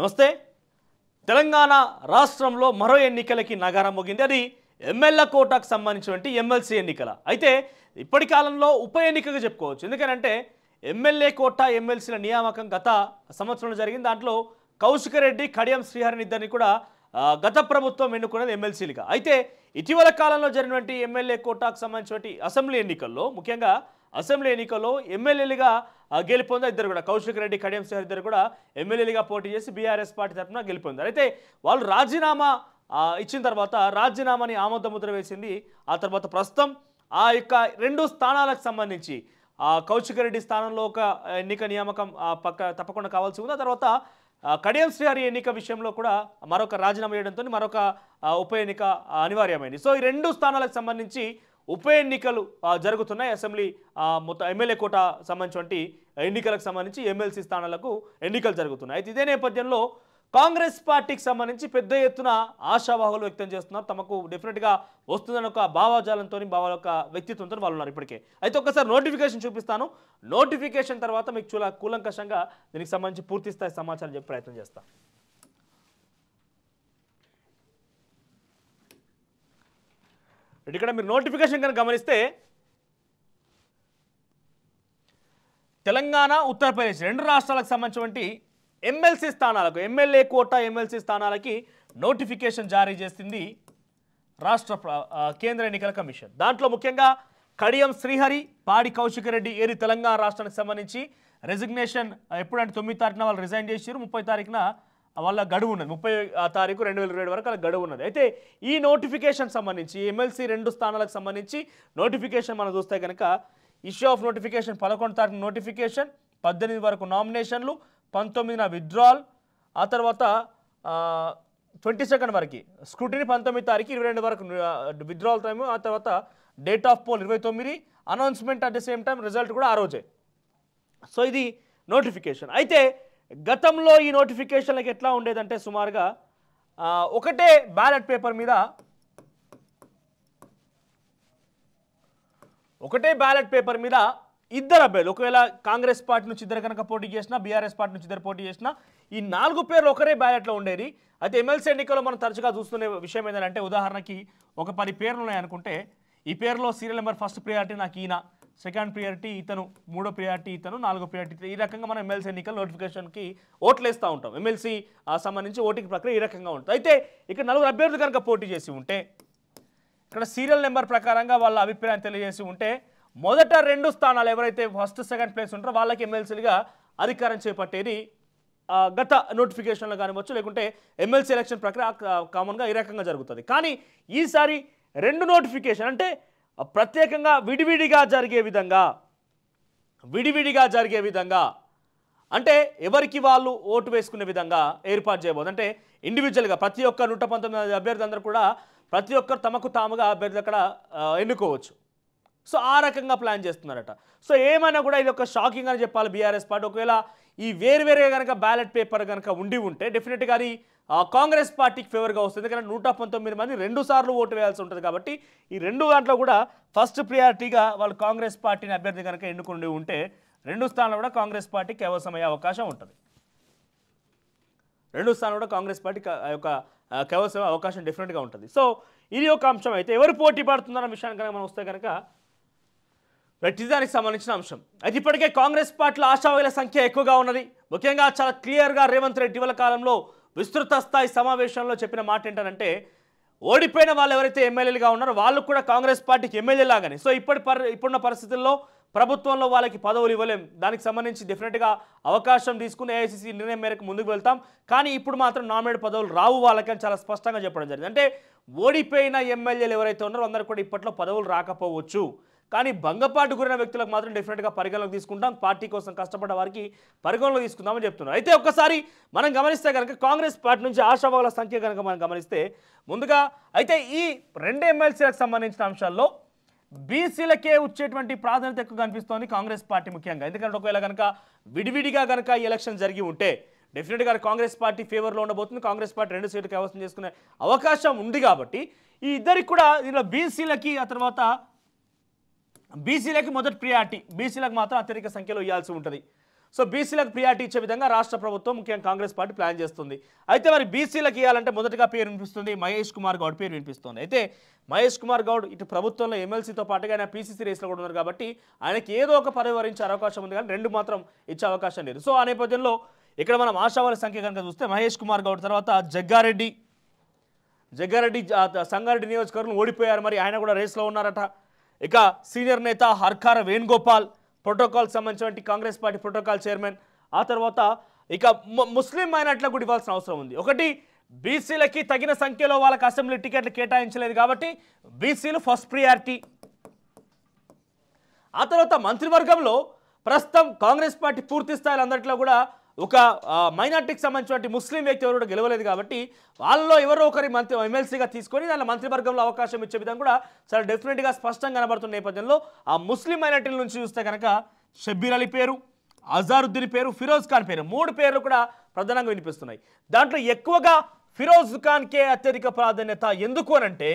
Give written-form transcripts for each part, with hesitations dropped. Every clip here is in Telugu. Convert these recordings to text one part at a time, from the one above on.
నమస్తే. తెలంగాణ రాష్ట్రంలో మరో ఎన్నికలకి నగారం మోగింది. అది ఎమ్మెల్యే కోటాకు సంబంధించినటువంటి ఎమ్మెల్సీ ఎన్నికల. అయితే ఇప్పటి కాలంలో ఉప ఎన్నికగా చెప్పుకోవచ్చు. ఎందుకంటే ఎమ్మెల్యే కోటా ఎమ్మెల్సీల నియామకం గత సంవత్సరంలో జరిగింది. దాంట్లో కౌశిక్ రెడ్డి, కడియం శ్రీహరిని ఇద్దరిని కూడా గత ప్రభుత్వం ఎన్నుకున్నది ఎమ్మెల్సీలుగా. అయితే ఇటీవల కాలంలో జరిగినటువంటి ఎమ్మెల్యే కోటాకు సంబంధించినటువంటి అసెంబ్లీ ఎన్నికల్లో, ముఖ్యంగా అసెంబ్లీ ఎన్నికల్లో ఎమ్మెల్యేలుగా గెలుపొందారు ఇద్దరు కూడా. కౌశిక్ రెడ్డి, కడియం శ్రీహరి ఇద్దరు కూడా ఎమ్మెల్యేలుగా పోటీ చేసి బీఆర్ఎస్ పార్టీ తరఫున గెలుపొందారు. అయితే వాళ్ళు రాజీనామా ఇచ్చిన తర్వాత రాజీనామాని ఆమోదముద్ర వేసింది. ఆ తర్వాత ప్రస్తుతం ఆ యొక్క 2 స్థానాలకు సంబంధించి కౌశిక్ రెడ్డి స్థానంలో ఒక ఎన్నిక నియామకం తప్పకుండా కావాల్సి ఉంది. ఆ తర్వాత కడియం శ్రీహరి ఎన్నిక విషయంలో కూడా మరొక రాజీనామా చేయడంతో మరొక ఉప ఎన్నిక అనివార్యమైంది. సో ఈ 2 స్థానాలకు సంబంధించి ఉప ఎన్నికలు జరుగుతున్నాయి. అసెంబ్లీ మొత్తం ఎమ్మెల్యే కోట సంబంధించినటువంటి ఎన్నికలకు సంబంధించి ఎమ్మెల్సీ స్థానాలకు ఎన్నికలు జరుగుతున్నాయి. అయితే ఇదే నేపథ్యంలో కాంగ్రెస్ పార్టీకి సంబంధించి పెద్ద ఎత్తున ఆశావాహులు వ్యక్తం చేస్తున్నారు. తమకు డెఫినెట్గా వస్తుందని ఒక భావజాలంతో, వాళ్ళ యొక్క వ్యక్తిత్వంతో వాళ్ళు ఉన్నారు ఇప్పటికే. అయితే ఒక్కసారి నోటిఫికేషన్ చూపిస్తాను. నోటిఫికేషన్ తర్వాత మీకు కూలంకషంగా దీనికి సంబంధించి పూర్తి స్థాయి సమాచారం చెప్పే ప్రయత్నం చేస్తాను. ఇక్కడ మీరు నోటిఫికేషన్ కనుక గమనిస్తే తెలంగాణ, ఉత్తరప్రదేశ్ 2 రాష్ట్రాలకు సంబంధించినటువంటి ఎమ్మెల్సీ స్థానాలకు, ఎమ్మెల్యే కోటా ఎమ్మెల్సీ స్థానాలకి నోటిఫికేషన్ జారీ చేసింది రాష్ట్ర కేంద్ర ఎన్నికల కమిషన్. దాంట్లో ముఖ్యంగా కడియం శ్రీహరి, పాడి కౌశిక్ రెడ్డి ఏరి తెలంగాణ రాష్ట్రానికి సంబంధించి రెసిగ్నేషన్ ఎప్పుడంటే 9 తారీఖున వాళ్ళు రిజైన్ చేసారు. 30 తారీఖున వాళ్ళ గడువు ఉన్నది. 30 తారీఖు 2027 వరకు వాళ్ళ గడువు ఉన్నది. అయితే ఈ నోటిఫికేషన్ సంబంధించి ఎమ్మెల్సీ 2 స్థానాలకు సంబంధించి నోటిఫికేషన్ మనం చూస్తే కనుక ఇష్యూ ఆఫ్ నోటిఫికేషన్ 11 తారీఖు నోటిఫికేషన్, 18 వరకు నామినేషన్లు, 19న విత్డ్రాల్, ఆ తర్వాత 22 వరకు స్క్రూటినీ, 19 తారీఖు 22 వరకు విత్డ్రాల్ టైము, ఆ తర్వాత date of poll 29, announcement at the same time, result కూడా ఆ రోజే. సో ఇది నోటిఫికేషన్. అయితే గతంలో ఈ నోటిఫికేషన్లకు ఎట్లా ఉండేదంటే సుమారుగా ఒకటే బ్యాలెట్ పేపర్ మీద ఇద్దరు అభ్యర్థులు, ఒకవేళ కాంగ్రెస్ పార్టీ నుంచి ఇద్దరు కనుక పోటీ చేసినా, బీఆర్ఎస్ పార్టీ నుంచి ఇద్దరు పోటీ చేసినా, ఈ 4 పేర్లు ఒకరే బ్యాలెట్లో ఉండేది. అయితే ఎమ్మెల్సీ ఎన్నికల్లో మనం తరచుగా చూస్తున్న విషయం ఏంటంటే, ఉదాహరణకి ఒక 10 పేర్లు ఉన్నాయనుకుంటే, ఈ పేరులో సీరియల్ నెంబర్ ఫస్ట్ ప్రియారిటీ నాకు ఈయన, సెకండ్ ప్రియారిటీ ఇతను, మూడో ప్రియారిటీ ఇతను, 4వ ప్రియారిటీ ఇతను. ఈ రకంగా మనం ఎమ్మెల్సీ ఎన్నికల నోటిఫికేషన్కి ఓట్లు వేస్తూ ఉంటాం. ఎమ్మెల్సీ సంబంధించి ఓటింగ్ ప్రక్రియ ఈ రకంగా ఉంటుంది. అయితే ఇక్కడ 4 అభ్యర్థులు కనుక పోటీ చేసి ఉంటే, ఇక్కడ సీరియల్ నెంబర్ ప్రకారంగా వాళ్ళ అభిప్రాయం తెలియజేసి ఉంటే, మొదట 2 స్థానాలు ఎవరైతే ఫస్ట్ సెకండ్ ప్లేస్ ఉంటారో వాళ్ళకి ఎమ్మెల్సీలుగా అధికారం చేపట్టేది గత నోటిఫికేషన్లో కానివచ్చు, లేకుంటే ఎమ్మెల్సీ ఎలక్షన్ ప్రక్రియ కామన్గా ఈ రకంగా జరుగుతుంది. కానీ ఈసారి 2 నోటిఫికేషన్ అంటే ప్రత్యేకంగా విడివిడిగా జరిగే విధంగా అంటే ఎవరికి వాళ్ళు ఓటు వేసుకునే విధంగా ఏర్పాటు చేయబోదు. అంటే ఇండివిజువల్గా ప్రతి ఒక్క 119 అభ్యర్థులందరూ కూడా ప్రతి ఒక్కరు తమకు తాముగా అభ్యర్థులు అక్కడ ఎన్నుకోవచ్చు. సో ఆ రకంగా ప్లాన్ చేస్తున్నారట. సో ఏమైనా కూడా ఇది ఒక షాకింగ్ అని చెప్పాలి బీఆర్ఎస్ పార్టీ. ఒకవేళ ఈ వేరువేరుగా కనుక బ్యాలెట్ పేపర్ కనుక ఉంటే డెఫినెట్గా అది కాంగ్రెస్ పార్టీకి ఫేవర్గా వస్తుంది. ఎందుకంటే 119 మంది 2 సార్లు ఓటు వేయాల్సి ఉంటుంది. కాబట్టి ఈ 2 దాంట్లో కూడా ఫస్ట్ ప్రియారిటీగా వాళ్ళు కాంగ్రెస్ పార్టీని అభ్యర్థి కనుక ఎన్నుకుని ఉంటే 2 స్థానాలు కూడా కాంగ్రెస్ పార్టీకి కైవసమయ్యే అవకాశం ఉంటుంది. 2 స్థానాలు కూడా కాంగ్రెస్ పార్టీకి యొక్క కైవసమయ్యే అవకాశం డెఫినెట్గా ఉంటుంది. సో ఇది ఒక అంశం. అయితే ఎవరు పోటీ పడుతున్నారన్న విషయాన్ని కనుక మనం వస్తే కనుక దానికి సంబంధించిన అంశం. అయితే ఇప్పటికే కాంగ్రెస్ పార్టీలో ఆశావాహుల సంఖ్య ఎక్కువగా ఉన్నది. ముఖ్యంగా చాలా క్లియర్గా రేవంత్ రెడ్డి ఇటీవల కాలంలో విస్తృత స్థాయి సమావేశంలో చెప్పిన మాట ఏంటంటే, ఓడిపోయిన వాళ్ళు ఎవరైతే ఎమ్మెల్యేలుగా ఉన్నారో వాళ్ళు కూడా కాంగ్రెస్ పార్టీకి ఎమ్మెల్యే లాగానే. సో ఇప్పుడున్న పరిస్థితుల్లో ప్రభుత్వంలో వాళ్ళకి పదవులు ఇవ్వలేం. దానికి సంబంధించి డెఫినెట్గా అవకాశం తీసుకుని ఏఐసీసీ నిర్ణయం మేరకు ముందుకు వెళ్తాం. కానీ ఇప్పుడు మాత్రం నామినేట్ పదవులు రావు వాళ్ళకని చాలా స్పష్టంగా చెప్పడం జరిగింది. అంటే ఓడిపోయిన ఎమ్మెల్యేలు ఎవరైతే ఉన్నారో అందరూ కూడా ఇప్పట్లో పదవులు రాకపోవచ్చు. కానీ భంగపాటు గురైన వ్యక్తులకు మాత్రం డెఫినెట్గా పరిగణలోకి తీసుకుంటాం. పార్టీ కోసం కష్టపడ్డ వారికి పరిగణలోకి తీసుకుందామని చెప్తున్నారు. అయితే ఒక్కసారి మనం గమనిస్తే కనుక కాంగ్రెస్ పార్టీ నుంచి ఆశావాహుల సంఖ్య కనుక మనం గమనిస్తే ముందుగా అయితే ఈ 2 ఎమ్మెల్సీలకు సంబంధించిన అంశాల్లో బీసీలకే వచ్చేటువంటి ప్రాధాన్యత ఎక్కువ కనిపిస్తోంది కాంగ్రెస్ పార్టీ ముఖ్యంగా. ఎందుకంటే ఒకవేళ కనుక విడివిడిగా కనుక ఈ ఎలక్షన్ జరిగి ఉంటే డెఫినెట్గా కాంగ్రెస్ పార్టీ ఫేవర్లో ఉండబోతుంది. కాంగ్రెస్ పార్టీ 2 సీట్లు కైవసం చేసుకునే అవకాశం ఉంది. కాబట్టి ఈ ఇద్దరికి కూడా దీనిలో బీసీలకి ఆ తర్వాత బీసీలకి మొదటి ప్రియారిటీ, బీసీలకు మాత్రం అత్యధిక సంఖ్యలో ఇవ్వాల్సి ఉంటుంది. సో బీసీలకు ప్రియారిటీ ఇచ్చే విధంగా రాష్ట్ర ప్రభుత్వం ముఖ్యంగా కాంగ్రెస్ పార్టీ ప్లాన్ చేస్తుంది. అయితే మరి బీసీలకు ఇవ్వాలంటే మొదటగా పేరు వినిపిస్తుంది మహేష్ కుమార్ గౌడ్ పేరు వినిపిస్తుంది. అయితే మహేష్ కుమార్ గౌడ్ ఇటు ప్రభుత్వంలో ఎమ్మెల్సీతో పాటుగా ఆయన పీసీసీ రేస్లో కూడా ఉన్నారు కాబట్టి ఆయనకి ఏదో ఒక పదవి వరించే అవకాశం ఉంది, కానీ రెండు మాత్రం ఇచ్చే అవకాశం లేదు. సో ఆ నేపథ్యంలో ఇక్కడ మనం ఆశావారి సంఖ్య కనుక చూస్తే మహేష్ కుమార్ గౌడ్ తర్వాత జగ్గారెడ్డి సంగారెడ్డి నియోజకవర్గం ఓడిపోయారు, మరి ఆయన కూడా రేస్లో ఉన్నారట. ఇక సీనియర్ నేత హర్కార వేణుగోపాల్ ప్రోటోకాల్ సంబంధించిన కాంగ్రెస్ పార్టీ ప్రోటోకాల్ చైర్మన్. ఆ తర్వాత ఇక ముస్లిం మైనార్టీలకు కూడా ఇవ్వాల్సిన అవసరం ఉంది. ఒకటి బీసీలకి తగిన సంఖ్యలో వాళ్ళకి అసెంబ్లీ టికెట్లు కేటాయించలేదు కాబట్టి బీసీలు ఫస్ట్ ప్రియారిటీ. ఆ తర్వాత మంత్రివర్గంలో ప్రస్తుతం కాంగ్రెస్ పార్టీ పూర్తి స్థాయిలో అందరిలో కూడా ఒక మైనార్టీకి సంబంధించిన ముస్లిం వ్యక్తి ఎవరు కూడా గెలవలేదు కాబట్టి వాళ్ళలో ఎవరో ఒకరి ఎమ్మెల్సీగా తీసుకొని దాని మంత్రివర్గంలో అవకాశం ఇచ్చే విధంగా కూడా చాలా డెఫినెట్గా స్పష్టంగా కనబడుతున్న నేపథ్యంలో ఆ ముస్లిం మైనార్టీల నుంచి చూస్తే కనుక షబ్బీర్ అలీ పేరు, అజారుద్దీన్ పేరు, ఫిరోజ్ ఖాన్ పేరు, మూడు పేర్లు కూడా ప్రధానంగా వినిపిస్తున్నాయి. దాంట్లో ఎక్కువగా ఫిరోజ్ ఖాన్కే అత్యధిక ప్రాధాన్యత. ఎందుకు అనంటే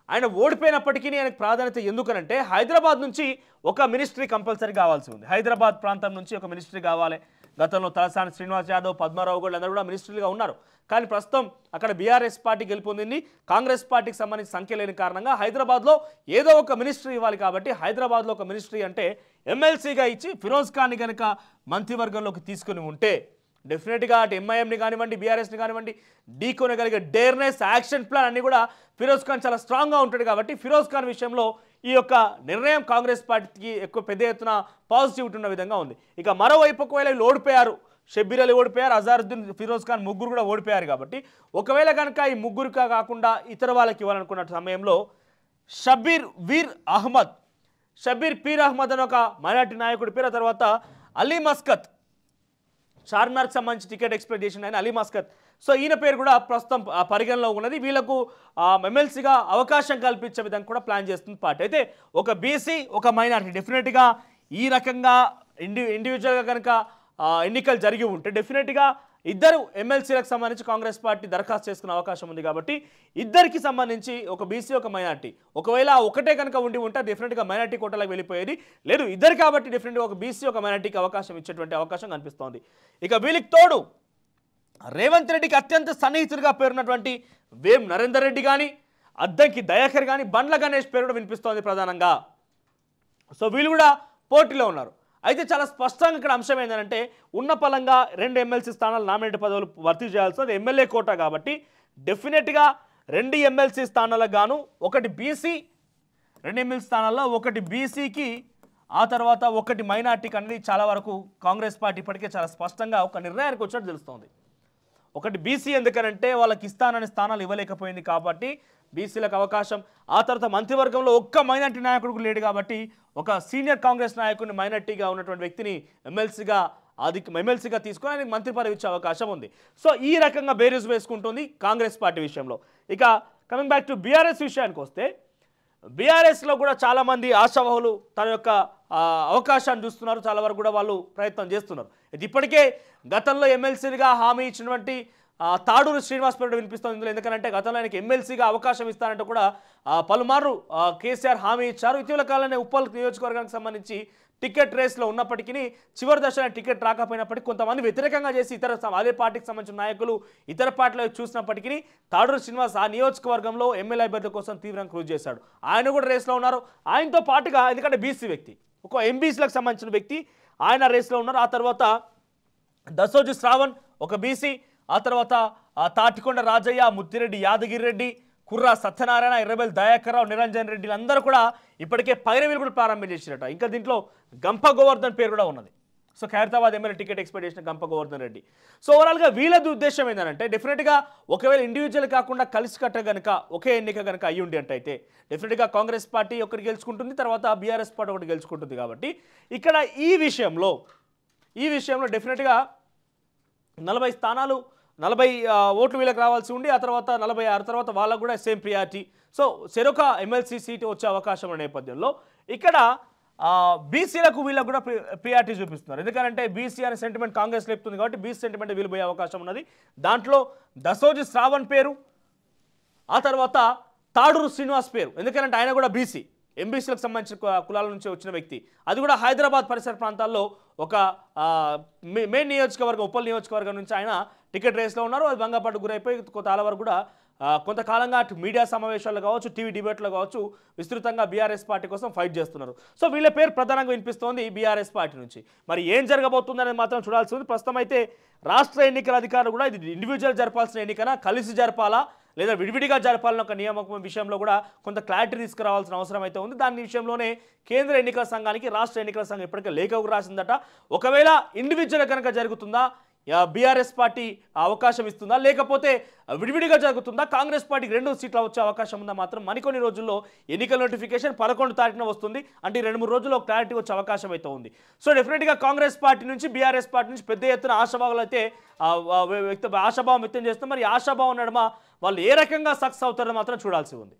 ఆయన ఓడిపోయినప్పటికీ ఆయనకు ప్రాధాన్యత ఎందుకనంటే హైదరాబాద్ నుంచి ఒక మినిస్ట్రీ కంపల్సరీ కావాల్సి ఉంది. హైదరాబాద్ ప్రాంతం నుంచి ఒక మినిస్ట్రీ కావాలి. గతంలో తలసాని శ్రీనివాస్ యాదవ్, పద్మారావు గౌడ్ అందరూ కూడా మినిస్ట్రీలుగా ఉన్నారు. కానీ ప్రస్తుతం అక్కడ బీఆర్ఎస్ పార్టీ గెలుపొందింది. కాంగ్రెస్ పార్టీకి సంబంధించి సంఖ్య లేని కారణంగా హైదరాబాద్లో ఏదో ఒక మినిస్ట్రీ ఇవ్వాలి కాబట్టి హైదరాబాద్లో ఒక మినిస్ట్రీ అంటే ఎమ్మెల్సీగా ఇచ్చి ఫిరోజ్ ఖాన్ని కనుక మంత్రివర్గంలోకి తీసుకుని ఉంటే డెఫినెట్గా అటు ఎంఐఎంని కానివ్వండి, బీఆర్ఎస్ని కానివ్వండి ఢీకొనగలిగే డేర్నెస్, యాక్షన్ ప్లాన్ అన్నీ కూడా ఫిరోజ్ ఖాన్ చాలా స్ట్రాంగ్గా ఉంటాడు కాబట్టి ఫిరోజ్ ఖాన్ విషయంలో ఈ యొక్క నిర్ణయం కాంగ్రెస్ పార్టీకి ఎక్కువ పెద్ద ఎత్తున పాజిటివిటీ ఉన్న విధంగా ఉంది. ఇక మరోవైపు ఒకవేళ వీళ్ళు ఓడిపోయారు, షబ్బీర్ అలీ ఓడిపోయారు, అజారుద్దీన్, ఫిరోజ్ ఖాన్ ముగ్గురు కూడా ఓడిపోయారు కాబట్టి ఒకవేళ కనుక ఈ ముగ్గురుగా కాకుండా ఇతర వాళ్ళకి ఇవ్వాలనుకున్న సమయంలో షబ్బీర్ పీర్ అహ్మద్ అని ఒక మైనార్టీ నాయకుడి పేరు, తర్వాత అలీ మస్కత్ చార్మినార్కి సంబంధించి టికెట్ ఎక్స్పెక్ట్ చేసిన ఆయన అలీ మస్కత్. సో ఈయన పేరు కూడా ప్రస్తుతం పరిగణలో ఉన్నది. వీళ్ళకు ఎమ్మెల్సీగా అవకాశం కల్పించే విధంగా కూడా ప్లాన్ చేస్తుంది పార్టీ. అయితే ఒక బీసీ ఒక మైనారిటీ డెఫినెట్గా ఈ రకంగా ఇండివిజువల్గా కనుక ఎన్నికలు జరిగి ఉంటే డెఫినెట్గా ఇద్దరు ఎమ్మెల్సీలకు సంబంధించి కాంగ్రెస్ పార్టీ దరఖాస్తు చేసుకునే అవకాశం ఉంది కాబట్టి ఇద్దరికి సంబంధించి ఒక బీసీ ఒక మైనార్టీ ఒకవేళ ఒకటే కనుక ఉంటే డెఫినెట్గా మైనార్టీ కోటాలకు వెళ్ళిపోయేది. లేదు ఇద్దరు కాబట్టి డెఫినెట్గా ఒక బీసీ ఒక మైనార్టీకి అవకాశం ఇచ్చేటువంటి అవకాశం కనిపిస్తోంది. ఇక వీళ్ళకి తోడు రేవంత్ రెడ్డికి అత్యంత సన్నిహితుడిగా పేరున్నటువంటి వేం నరేందర్ రెడ్డి కానీ, అద్దంకి దయాకర్ కానీ, బండ్ల గణేష్ పేరు కూడా వినిపిస్తోంది ప్రధానంగా. సో వీళ్ళు కూడా పోటీలో ఉన్నారు. అయితే చాలా స్పష్టంగా ఇక్కడ అంశం ఏంటంటే ఉన్న పలంగా 2 ఎమ్మెల్సీ స్థానాలు నామినేట్ పదవులు భర్తీ చేయాల్సింది ఎమ్మెల్యే కోటా కాబట్టి డెఫినెట్గా 2 ఎమ్మెల్సీ స్థానాలకు గాను 1 బీసీ, 2 ఎమ్మెల్సీ స్థానాల్లో 1 బీసీకి ఆ తర్వాత 1 మైనార్టీకి అనేది చాలా వరకు కాంగ్రెస్ పార్టీ ఇప్పటికే చాలా స్పష్టంగా ఒక నిర్ణయానికి వచ్చినట్టు తెలుస్తోంది. 1 బీసీ ఎందుకనంటే వాళ్ళకి ఇస్తానని స్థానాలు ఇవ్వలేకపోయింది కాబట్టి బీసీలకు అవకాశం. ఆ తర్వాత మంత్రివర్గంలో ఒక్క మైనార్టీ నాయకుడు లేడు కాబట్టి ఒక సీనియర్ కాంగ్రెస్ నాయకుడిని మైనార్టీగా ఉన్నటువంటి వ్యక్తిని ఎమ్మెల్సీగా తీసుకొని ఆయనకి మంత్రి పదవి ఇచ్చే అవకాశం ఉంది. సో ఈ రకంగా బేరీజ్ వేసుకుంటుంది కాంగ్రెస్ పార్టీ విషయంలో. ఇక కమింగ్ బ్యాక్ టు బీఆర్ఎస్ విషయానికి వస్తే బీఆర్ఎస్లో కూడా చాలామంది ఆశావహులు తన యొక్క అవకాశాన్ని చూస్తున్నారు. చాలా వరకు కూడా వాళ్ళు ప్రయత్నం చేస్తున్నారు. ఇది ఇప్పటికే గతంలో ఎమ్మెల్సీగా హామీ ఇచ్చినటువంటి తాడూరు శ్రీనివాస్ పేరు వినిపిస్తుంది ఇందులో. ఎందుకంటే గతంలో ఆయనకి ఎమ్మెల్సీగా అవకాశం ఇస్తారంటే కూడా పలుమార్లు కేసీఆర్ హామీ ఇచ్చారు. ఇటీవల కాలంలో ఉప్పల్ నియోజకవర్గానికి సంబంధించి టికెట్ రేస్లో ఉన్నప్పటికీ చివరి దశలో టికెట్ రాకపోయినప్పటికీ కొంతమంది వ్యతిరేకంగా చేసి ఇతర అదే పార్టీకి సంబంధించిన నాయకులు ఇతర పార్టీలో చూసినప్పటికీ తాడూరు శ్రీనివాస్ ఆ నియోజకవర్గంలో ఎమ్మెల్యే అభ్యర్థుల కోసం తీవ్రంగా కృషి చేశాడు. ఆయన కూడా రేస్లో ఉన్నారు. ఆయనతో పాటుగా ఎందుకంటే బీసీ వ్యక్తి ఒక ఎంబీసీలకు సంబంధించిన వ్యక్తి ఆయన రేస్లో ఉన్నారు. ఆ తర్వాత దసోజు శ్రావణ్ ఒక బీసీ, ఆ తర్వాత తాటికొండ రాజయ్య, ముత్తిరెడ్డి యాదగిరి రెడ్డి, కుర్రా సత్యనారాయణ, ఎర్రబెల్ దయాకర్రావు, నిరంజన్ రెడ్డి అందరూ కూడా ఇప్పటికే పైరవీలు కూడా ప్రారంభం చేసినట్ట. ఇంకా దీంట్లో గంప గోవర్ధన్ పేరు కూడా ఉన్నది. So Khairatabad MLA ticket expect చేసిన గంప గోవర్ధన్ రెడ్డి. సో ఓవరాల్గా వీళ్ళది ఉద్దేశం ఏంటంటే డెఫినెట్గా ఒకవేళ ఇండివిజువల్ కాకుండా కలిసి కట్ట కనుక ఒకే ఎన్నిక కనుక అయ్యి ఉండి అంటే అయితే డెఫినెట్గా కాంగ్రెస్ పార్టీ ఒకటి గెలుచుకుంటుంది, తర్వాత బీఆర్ఎస్ పార్టీ ఒకటి గెలుచుకుంటుంది. కాబట్టి ఇక్కడ ఈ విషయంలో డెఫినెట్గా 40 స్థానాలు 40 ఓట్లు వీళ్ళకి రావాల్సి ఉండి ఆ తర్వాత 46 తర్వాత వాళ్ళకు కూడా సేమ్ ప్రియారిటీ. సో చెరొక ఎమ్మెల్సీ సీటు వచ్చే అవకాశం ఉన్న నేపథ్యంలో ఇక్కడ బీసీలకు వీళ్ళకు కూడా ప్రియారిటీ చూపిస్తున్నారు. ఎందుకంటే బీసీ అనే సెంటిమెంట్ కాంగ్రెస్ లేపుతుంది కాబట్టి బీసీ సెంటిమెంట్ వీళ్ళు పోయే అవకాశం ఉన్నది. దాంట్లో దసోజు శ్రావణ్ పేరు, ఆ తర్వాత తాడూరు శ్రీనివాస్ పేరు, ఎందుకంటే ఆయన కూడా బీసీ. ఎంబీసీలకు సంబంధించిన కులాల నుంచి వచ్చిన వ్యక్తి, అది కూడా హైదరాబాద్ పరిసర ప్రాంతాల్లో ఒక మెయిన్ నియోజకవర్గం ఉప్పల్ నియోజకవర్గం నుంచి ఆయన టికెట్ రేస్లో ఉన్నారు. అది భంగపాటు గురైపోయి చాలా వరకు కూడా కొంతకాలంగా మీడియా సమావేశాలు కావచ్చు, టీవీ డిబేట్లో కావచ్చు విస్తృతంగా బీఆర్ఎస్ పార్టీ కోసం ఫైట్ చేస్తున్నారు. సో వీళ్ళ పేరు ప్రధానంగా వినిపిస్తోంది బీఆర్ఎస్ పార్టీ నుంచి. మరి ఏం జరగబోతుందనేది మాత్రం చూడాల్సి ఉంది. ప్రస్తుతం అయితే రాష్ట్ర ఎన్నికల అధికారులు కూడా ఇది ఇండివిజువల్ జరపాల్సిన ఎన్నికనా, కలిసి జరపాలా లేదా విడివిడిగా జరపాలని ఒక నియామకం విషయంలో కూడా కొంత క్లారిటీ తీసుకురావాల్సిన అవసరం అయితే ఉంది. దాని విషయంలోనే కేంద్ర ఎన్నికల సంఘానికి రాష్ట్ర ఎన్నికల సంఘం ఇప్పటికే లేఖ రాసిందట. ఒకవేళ ఇండివిజువల్ కనుక జరుగుతుందా, బీఆర్ఎస్ పార్టీ అవకాశం ఇస్తుందా, లేకపోతే విడివిడిగా జరుగుతుందా, కాంగ్రెస్ పార్టీకి 2 సీట్లు వచ్చే అవకాశం ఉందా మాత్రం మరికొన్ని రోజుల్లో ఎన్నికల నోటిఫికేషన్ 11 తారీఖున వస్తుంది. అంటే 2-3 రోజుల్లో క్లారిటీ వచ్చే అవకాశం అయితే ఉంది. సో డెఫినెట్గా కాంగ్రెస్ పార్టీ నుంచి బీఆర్ఎస్ పార్టీ నుంచి పెద్ద ఎత్తున ఆశాభావాలు అయితే ఆశాభావం వ్యక్తం చేస్తాం. మరి ఆశాభావం నడమ వాళ్ళు ఏ రకంగా సక్సెస్ అవుతారో మాత్రం చూడాల్సి ఉంది.